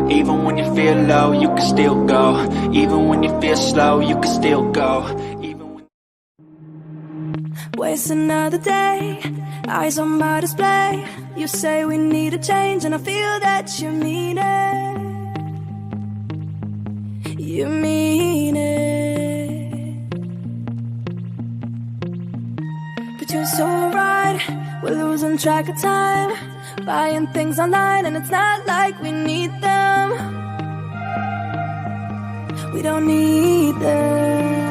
Even when you feel low, you can still go. Even when you feel slow, you can still go. Waste another day, eyes on my display. You say we need a change, and I feel that you mean it. You mean it. But you're so right, we're losing track of time, buying things online, and it's not like we need them. We don't need them.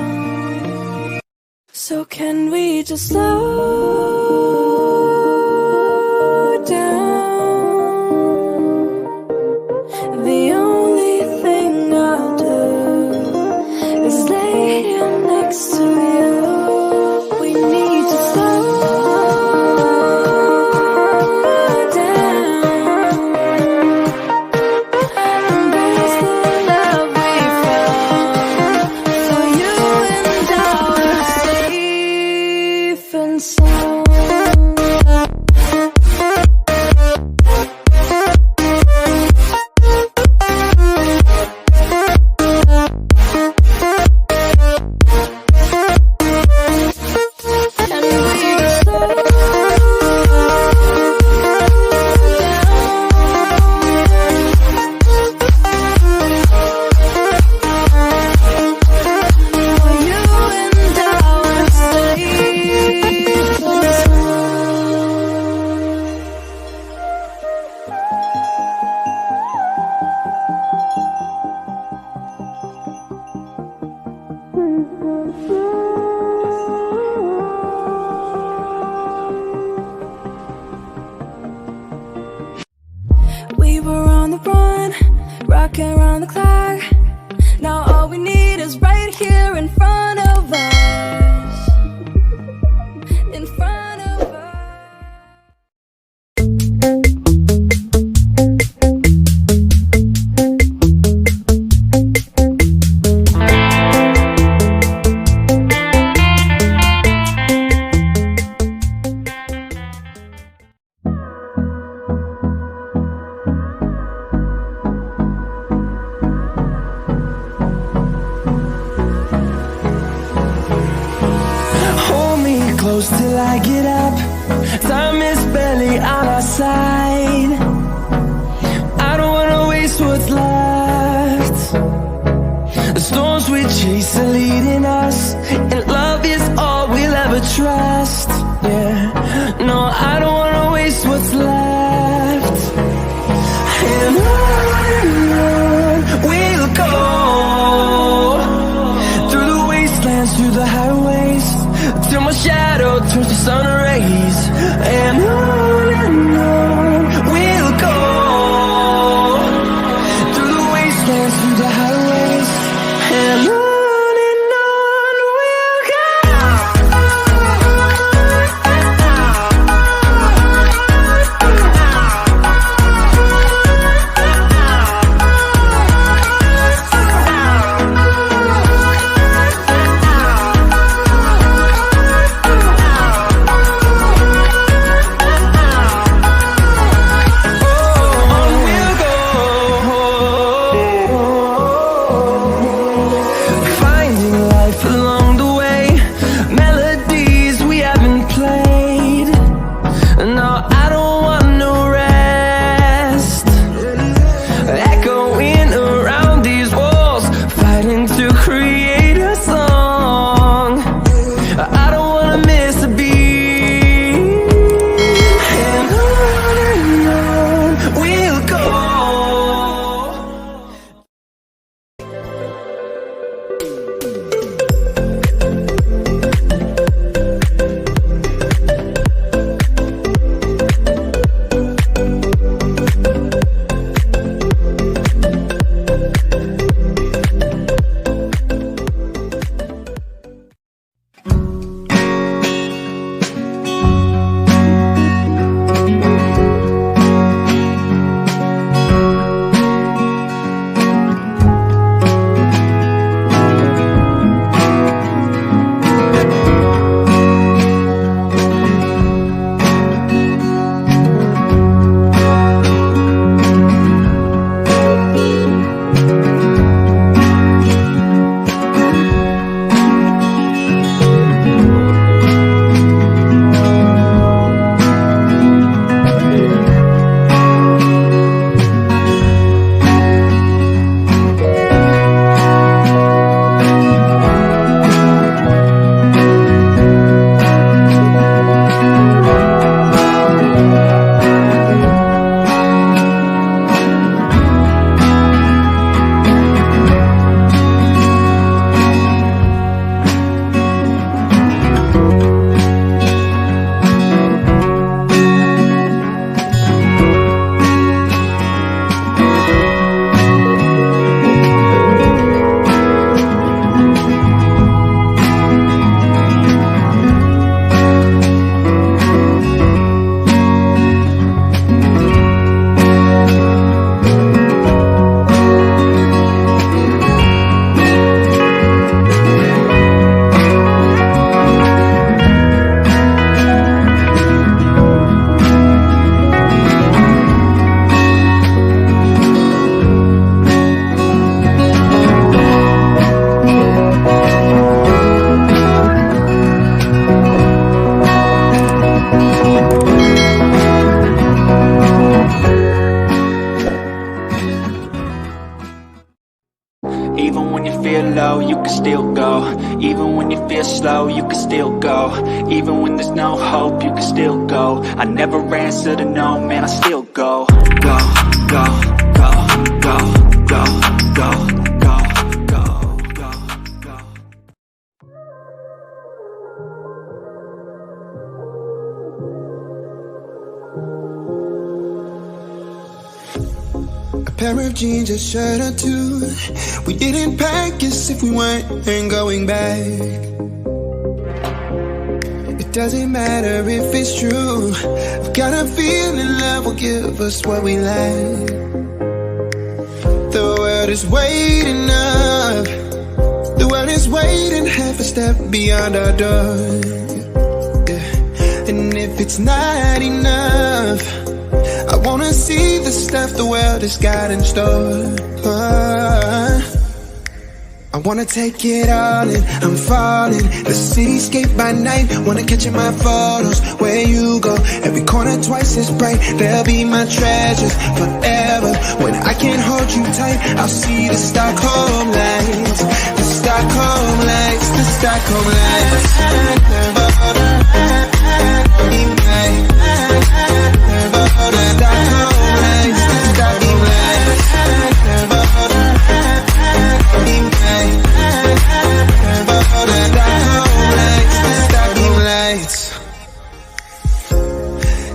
So can we just slow down? The only thing I'll do is lay here next to you. We need to slow down. Embrace the love we found. For you and I are safe and sound. We were on the run, rocking around the clock. Now all we need is right here in front of us. In front of us. Close till I get up. Time is barely on our side. I don't wanna waste what's left. The storms we chase are leading us, and love is all we'll ever trust. Yeah, no, I don't wanna waste what's left. And on we'll go, through the wastelands, through the highways, till my shadow turns to sun rays. And on we'll go, through the wastelands, through the highways. And on Even when you feel low, you can still go. Even when you feel slow, you can still go. Even when there's no hope, you can still go. I never answer to no, man, I still go. Go, go, go, go, go, go, go, go, go, go. A pair of jeans, a shirt or two. We didn't pack as if we weren't going back. It doesn't matter if it's true. I've got a feeling love will give us what we lack. The world is waiting up. The world is waiting half a step beyond our door. Yeah. And if it's not enough, I wanna see the stuff the world has got in store. I wanna take it all in, I'm falling. The cityscape by night, wanna catch in my photos. Where you go, every corner twice as bright. They'll be my treasures forever. When I can't hold you tight, I'll see the Stockholm lights. The Stockholm lights, the Stockholm lights.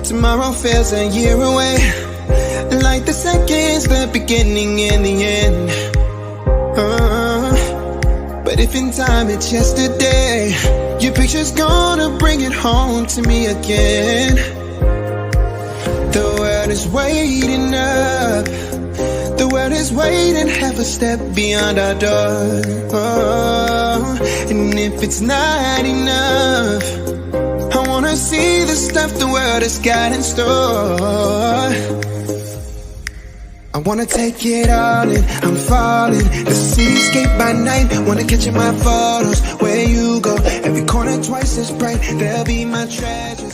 Tomorrow feels a year away, like the seconds, the beginning and the end. But if in time it's yesterday, your picture's gonna bring it home to me again. The world is waiting up. The world is waiting half a step beyond our door. And if it's not enough, I wanna see the stuff the world has got in store. I wanna take it all in, I'm falling. The cityscape by night, wanna catch in my photos. Where you go, every corner twice as bright. They'll be my treasures.